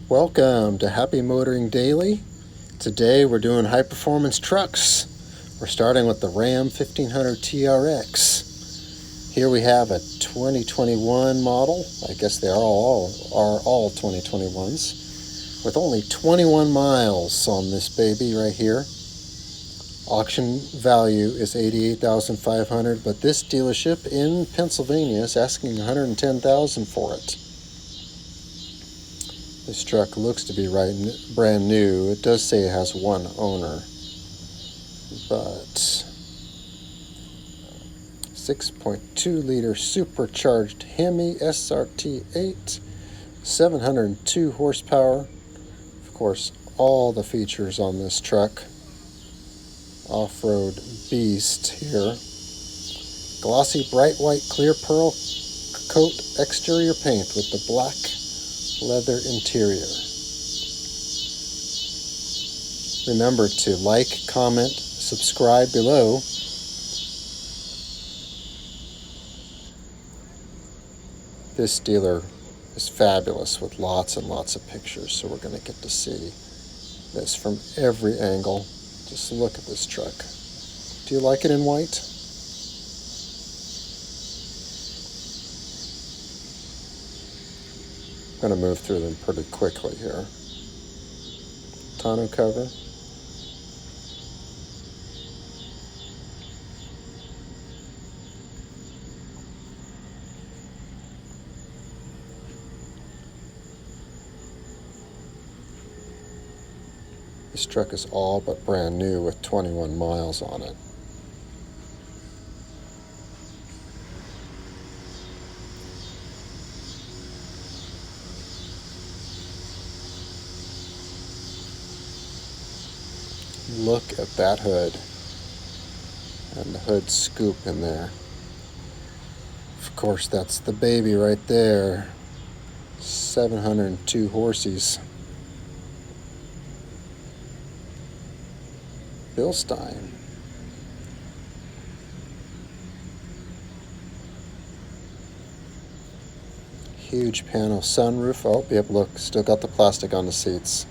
Welcome to Happy Motoring Daily. Today we're doing high performance trucks. We're starting with the Ram 1500 TRX. Here we have a 2021 model. I guess they are all 2021s. With only 21 miles on this baby right here. Auction value is $88,500, but this dealership in Pennsylvania is asking $110,000 for it. This truck looks to be brand new. It does say it has one owner, but 6.2 liter supercharged Hemi SRT8, 702 horsepower. Of course, all the features on this truck. Off-road beast here. Glossy bright white clear pearl coat exterior paint with the black leather interior. Remember to like, comment, subscribe below. This dealer is fabulous with lots and lots of pictures, so we're going to get to see this from every angle. Just look at this truck. Do you like it in white? I'm going to move through them pretty quickly here. Tonneau cover. This truck is all but brand new with 21 miles on it. Look at that hood and the hood scoop in there. Of course, that's the baby right there. 702 horses. Bilstein. Huge panel sunroof. Oh, yep, look, still got the plastic on the seats.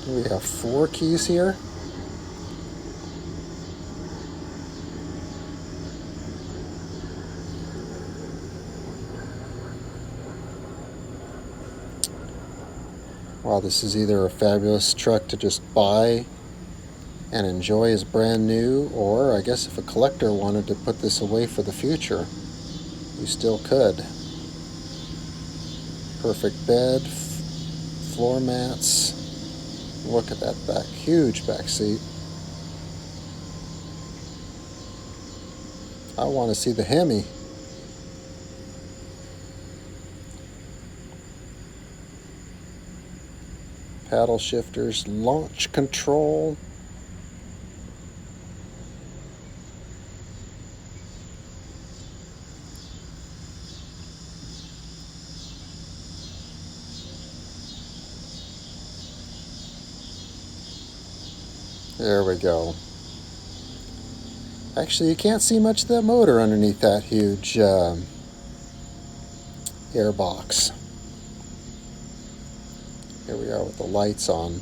We have 4 keys here. Wow, this is either a fabulous truck to just buy and enjoy as brand new, or I guess if a collector wanted to put this away for the future, you still could. Perfect bed, floor mats. Look at that back, huge back seat. I want to see the Hemi. Paddle shifters, launch control. There we go. Actually, you can't see much of that motor underneath that huge airbox. Here we are with the lights on.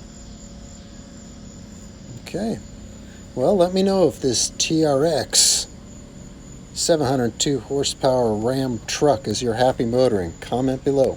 Okay. Well, let me know if this TRX 702 horsepower Ram truck is your Happy Motoring. Comment below.